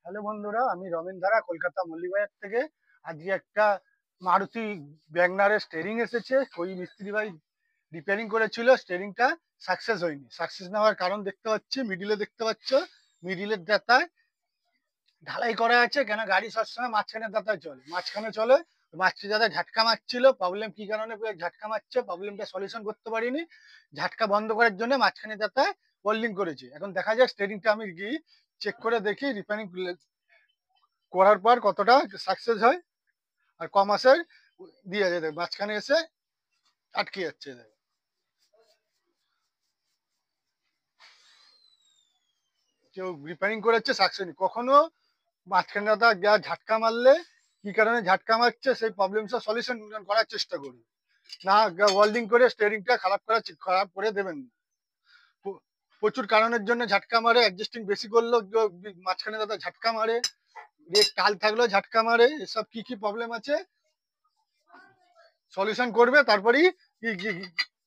Hello বন্ধুরা, আমি রমেন ধারা কলকাতা মল্লিকবাজার থেকে। আজকে একটা মারুতি ব্যাগনারের স্টেরিং এসেছে। ওই মিস্ত্রি ভাই রিপেয়ারিং করেছিল, স্টেরিংটা সাকসেস হয়নি। সাকসেস না হওয়ার কারণ দেখতে পাচ্ছি, মিডিলে দেখতে পাচ্ছ, মিডিলের দাতায় ঢালাই করা আছে। কেন গাড়ি সবসময় মাঝখানে দাতায় চলে, মাঝখানে চলে, মাঝখানে দাদা ঝাটকা মারছিল। প্রবলেম কি কারণে ঝাটকা মারছে, প্রবলেমটা সলিউশন করতে পারিনি। ঝাটকা বন্ধ করার জন্য মাঝখানে দাতায় ওয়েল্ডিং করেছি। এখন দেখা যাক স্টেরিংটা আমি গিয়ে চেক করে দেখি রিপেয়ারিং করার পর কতটা সাকসেস হয় আর ক মাসের দিয়ে যেতে মাঝখানে এসে আটকে যাচ্ছে। কেউ রিপেয়ারিং করেছে সাকসেস কখনো মাঝখানে দাদা ঝাটকা মারলে কি কারণে ঝাটকা মারছে সেই প্রবলেমটা সলিউশন করার চেষ্টা করুন। না ওয়েল্ডিং করে স্টিয়ারিংটা খারাপ করে দেবেন না। প্রচুর কারণের জন্য ঝাটকা মারে, অ্যাডজাস্টিং বেশি করলেও মাঝখানে দাদা ঝাটকা মারে, টাল থাকলেও ঝাটকা মারে। এসব কি কি প্রবলেম আছে সলিউশন করবে, তারপরেই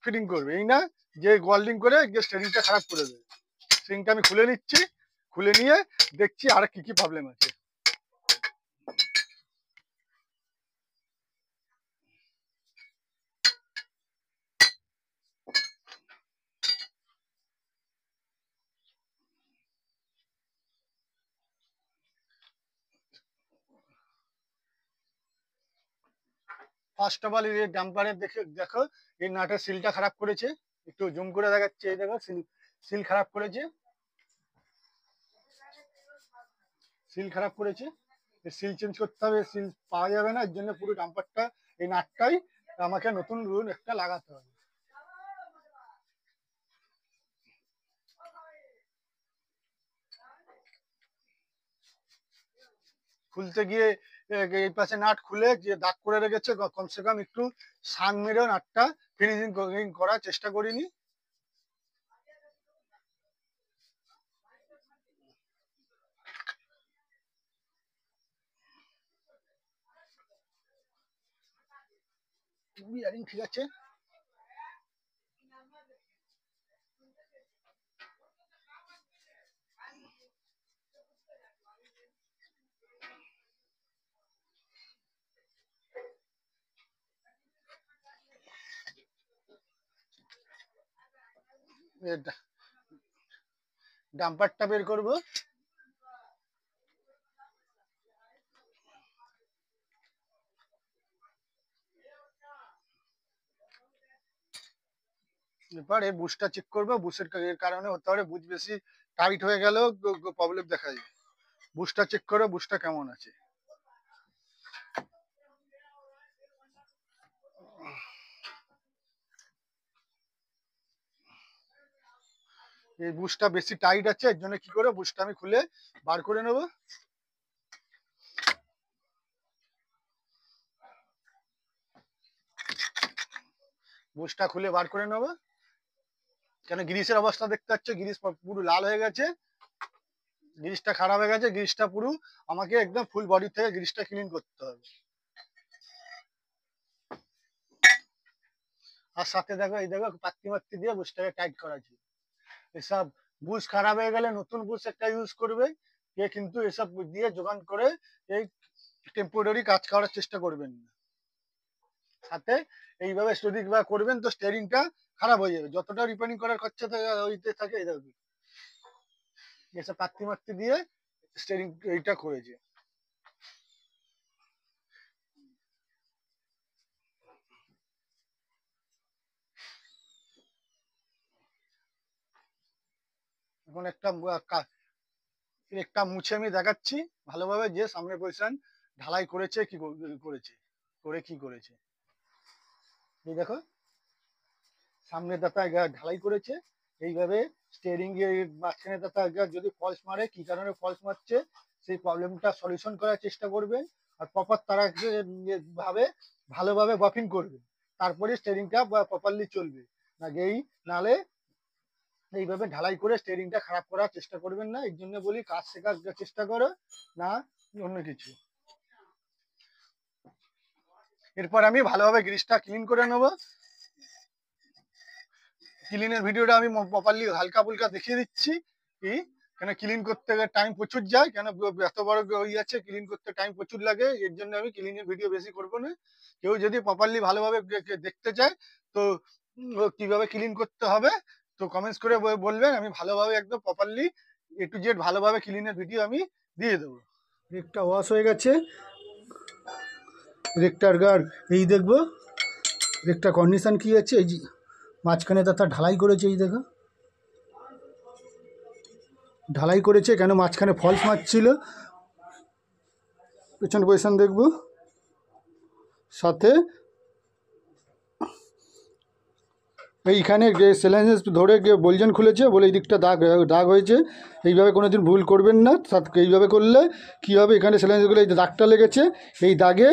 ফিটিং করবে। এই না যে ওয়েল্ডিং করে স্টিয়ারিংটা খারাপ করে দেবে। স্টিয়ারিংটা আমি খুলে নিচ্ছি, খুলে নিয়ে দেখছি আর কি কি প্রবলেম আছে। ফার্স্ট অফ অল এই ডাম্পারের দেখো এই নাটের সিলটা খারাপ করেছে। একটু জুম করে দেখাচ্ছে, এই দেখো সিল খারাপ করেছে, সিল খারাপ করেছে। সিল চেঞ্জ করতে হবে, সিল পাওয়া যাবে না, এর জন্য পুরো ডাম্পারটা এই নাটটাই আমাকে নতুন রুল একটা লাগাতে হবে। খুলতে গিয়ে এই পাশে নাট খুলে যে দাগ করে রেখেছে, কমসে কম একটু সান মেরেও নাটটা ফিনিশিং করার চেষ্টা করিনি। ঠিক আছে, ডাম্পারটা বের করবো। এবার এই বুশটা চেক করবো, বুশের কারণে হতে পারে বুশ বেশি টাইট হয়ে গেলেও প্রবলেম দেখা যায়। বুশটা চেক করো, বুশটা কেমন আছে। এই বুশটা বেশি টাইট আছে, এর জন্য কি করে বুশটা আমি খুলে বার করে নেবো। বুশটা খুলে বার করে নেবো। কেন গ্রিসের অবস্থা দেখতে পাচ্ছ, গ্রিস পুরো লাল হয়ে গেছে, গ্রিসটা খারাপ হয়ে গেছে। গ্রিসটা পুরো আমাকে একদম ফুল বডি থেকে গ্রিসটা ক্লিন করতে হবে। আর সাথে দেখো এই দেখো পাত্তি মাত্তি দিয়ে বুশটাকে টাইট করা আছে। এসব বুশ খারাপ হয়ে গেলে নতুন বুশ একটা ইউজ করবে, কে কিন্তু এসব দিয়ে যোগান করে এই টেম্পোরারি কাজ করার চেষ্টা করবেন না। সাথে এইভাবে যদি করবেন তো স্টিয়ারিংটা খারাপ হয়ে যাবে, যতটা রিপেয়ারিং করার খরচা হইতে থাকে। এইভাবে এসব পাত্তি মাত্তি দিয়ে স্টিয়ারিং এইটা করেছে। এখন একটা মুছে আমি দেখাচ্ছি ভালোভাবে, যে সামনে পজিশন ঢালাই করেছে কি করেছে, করে কি করেছে। এই দেখো সামনে দাতা ঢালাই করেছে এইভাবে। স্টিয়ারিং এর মাঝখানে দাতা যদি ফলস মারে, কি কারণে ফলস মারছে সেই প্রবলেমটা সলিউশন করার চেষ্টা করবেন। আর প্রপার তারা ভাবে ভালোভাবে বাফিং করবে, তারপরে স্টিয়ারিংটা প্রপারলি চলবে। না গেই নালে এইভাবে ঢালাই করে স্টিয়ারিংটা খারাপ করার চেষ্টা করবেন না। এর জন্য বলি কাজ শেখার চেষ্টা করো, না অন্য কিছু। এরপর আমি ভালোভাবে গ্রিসটা ক্লিন করে নেবো। ক্লিনের ভিডিওটা আমি প্রপারলি হালকা ফুলকা দেখিয়ে দিচ্ছি কি কেন ক্লিন করতে টাইম প্রচুর যায়, কেন এত বড় আছে, ক্লিন করতে টাইম প্রচুর লাগে, এর জন্য আমি ক্লিনের ভিডিও বেশি করব না। কেউ যদি প্রপারলি ভালোভাবে দেখতে চায় তো কিভাবে ক্লিন করতে হবে তো কমেন্টস করে বলবেন, আমি ভালোভাবে একদম প্রপারলি A to Z ভালোভাবে ক্লিনের ভিডিও আমি দিয়ে দেবো। রেকটা ওয়াশ হয়ে গেছে, রেকটার গার এই দেখবো রেকটার কন্ডিশন কি আছে। এই যে মাঝখানে তার ঢালাই করেছে, এই দেখো ঢালাই করেছে, কেন মাঝখানে ফলস মারছিল। পেছন পজিশন দেখবো, সাথে এইখানে স্যালেঞ্জেস ধরে বলজেন খুলেছে বলে এই দিকটা দাগ দাগ হয়েছে। এইভাবে কোনো দিন ভুল করবেন না। এইভাবে করলে কী হবে, এখানে স্যালেঞ্জগুলো এই দাগটা লেগেছে, এই দাগে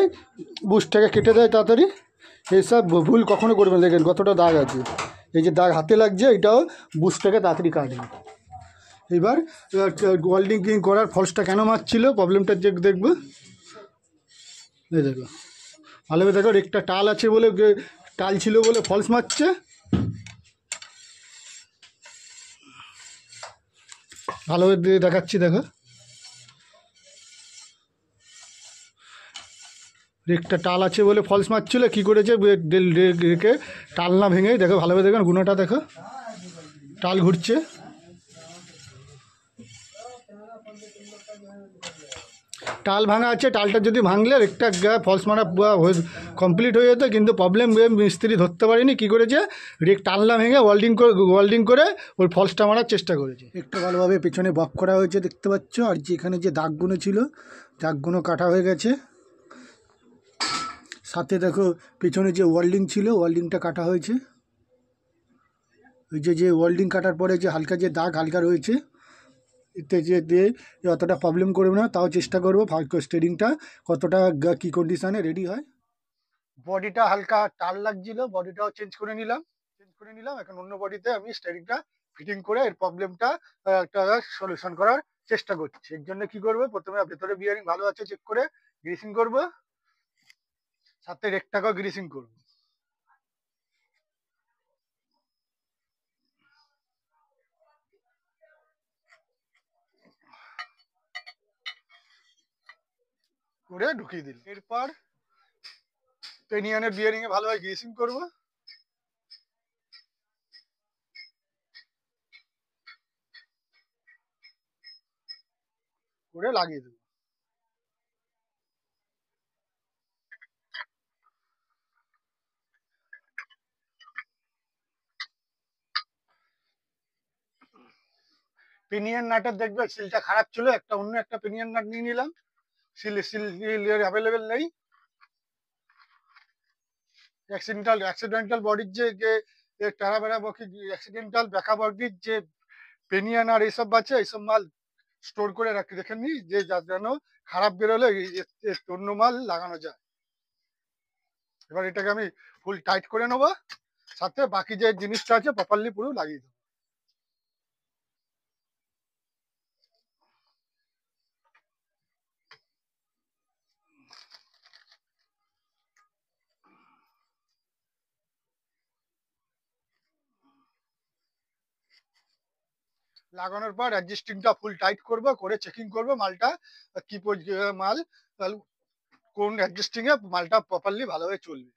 বুশটাকে কেটে দেয় তাড়াতাড়ি। এইসব ভুল কখনো করবেন। দেখেন কতটা দাগ আছে, এই যে দাগ হাতে লাগছে, এটাও বুশটাকে তাড়াতাড়ি কাটবে। এবার ওয়েল্ডিং করার ফলসটা কেন মারছিল প্রবলেমটা দেখবো। এই দেখো ভালোভাবে দেখো, একটা টাল আছে বলে, টাল ছিল বলে ফলস মারছে। ভালোভাবে দেখাচ্ছি, দেখো রেকটা টাল আছে বলে ফলস মারছিল, কী করেছে রেকে টাল না ভেঙে, দেখো ভালোভাবে দেখুন গুণাটা দেখো, টাল ঘুরছে। টাল ভাঙা আছে, টালটা যদি ভাঙলে রেকটা ফলস মারা কমপ্লিট হয়ে যেত, কিন্তু প্রবলেম মিস্ত্রি ধরতে পারেনি, কী করেছে রেক টাল না ভেঙে ওয়েল্ডিং করে ওই ফলসটা মারার চেষ্টা করেছে। একটু ভালোভাবে পেছনে বক করা হয়েছে দেখতে পাচ্ছ, আর যেখানে যে দাগগুলো ছিল দাগগুলো কাটা হয়ে গেছে। সাথে দেখো পেছনে যে ওয়েল্ডিং ছিল ওয়েল্ডিংটা কাটা হয়েছে। ওই যে ওয়েল্ডিং কাটার পরে যে হালকা যে দাগ হালকা রয়েছে, এতে যে দিয়ে অতটা প্রবলেম করবে না। তাও চেষ্টা করবো স্টিয়ারিংটা কতটা কী কন্ডিশানে রেডি হয়। বডিটা হালকা টাল লাগছিল, বডিটাও চেঞ্জ করে নিলাম। এখন অন্য বডিতে আমি স্টিয়ারিংটা ফিটিং করে এর প্রবলেমটা একটা সলিউশন করার চেষ্টা করছি। এর জন্য কি করবো, প্রথমে ভেতরে বিয়ারিং ভালো আছে চেক করে গ্রিসিং করব, সাথে রেকটাকেও গ্রিসিং করব। করে ঢুকিয়ে দিল। এরপর পেনিয়ানের বিয়ারিং এ ভালোভাবে গ্রিসিং করব। করে লাগিয়ে দেবো। পিনিয়ন নাটের দেখবে সিলটা খারাপ ছিল, একটা অন্য একটা পিনিয়ন নাট নিয়ে নিলাম। সিল অ্যাভেলেবেল নেই। অ্যাক্সিডেন্টাল বডির যে টারা বেড়া বকি অ্যাক্সিডেন্টাল ব্যাকা বডির যে পেনিয়ান আর এইসব আছে, এইসব মাল স্টোর করে রেখে নি, যে যেন খারাপ বেরোলে অন্য মাল লাগানো যায়। এবার এটাকে আমি ফুল টাইট করে নেবো, সাথে বাকি যে জিনিসটা আছে প্রপারলি পুরো লাগিয়ে দেবো। লাগানোর পর অ্যাডজাস্টিংটা ফুল টাইট করব, করে চেকিং করব মালটা কি মাল কোন অ্যাডজাস্টিং এ মালটা প্রপারলি ভালোভাবে চলবে।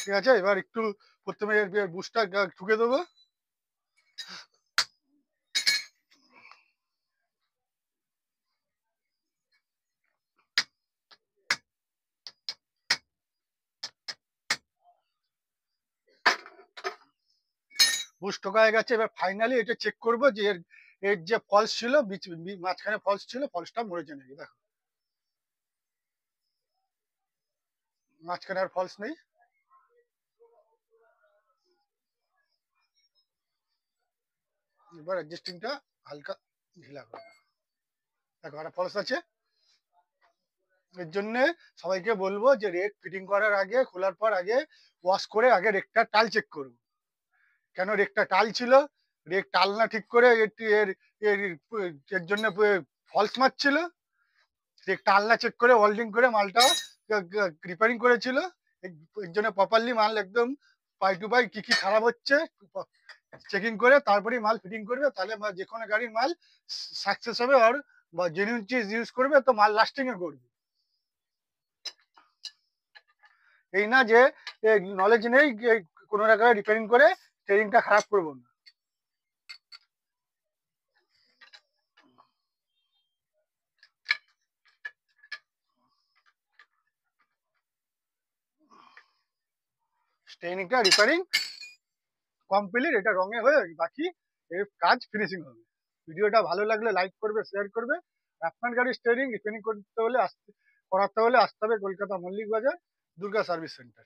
ঠিক আছে, এবার একটু প্রথমে বুস্টটা ঠুকে দেবো। বুস্ট ঠোকা হয়ে গেছে, এবার ফাইনালি এটা চেক করবো যে এর যে ফলস ছিল, মাঝখানে ফলস ছিল, ফলসটা মরেছে নাকি। দেখো মাঝখানে আর ফলস নেই। এবার অ্যাডজাস্টিংটা হালকা ঢিলা করবো, দেখো একটা ফলস আছে। এর জন্য সবাইকে বলবো যে রেক ফিটিং করার আগে, খোলার পর আগে ওয়াশ করে আগে রেকটা টাল চেক করবো। কেন রেকটা টাল ছিল, ব্রেক টালনা ঠিক করে এর এর এর জন্য ফলস মারছিল, ব্রেক টালনা চেক করে ওয়েল্ডিং করে মালটা রিপেয়ারিং করেছিল। এর জন্য প্রপারলি মাল একদম পাই টু পাই কি কি খারাপ হচ্ছে চেকিং করে তারপরেই মাল ফিটিং করবে, তাহলে যে কোনো গাড়ির মাল সাকসেস হবে। আর বা জেনুইন চিজ ইউজ করবে তো মাল লাস্টিং এ করবে। এই না যে নলেজ নেই কোনো রকমের রিপেয়ারিং করে ট্রেনিংটা খারাপ করবো না। ট্রেনিংটা রিপেয়ারিং কমপ্লিট, এটা রঙে হয়ে বাকি এর কাজ ফিনিশিং হবে। ভিডিওটা ভালো লাগলে লাইক করবে, শেয়ার করবে। আপনার গাড়ির স্টিয়ারিং রিপেয়ারিং করতে হলে করাতে হলে আসতে হবে কলকাতা মল্লিক বাজার দুর্গা সার্ভিস সেন্টার।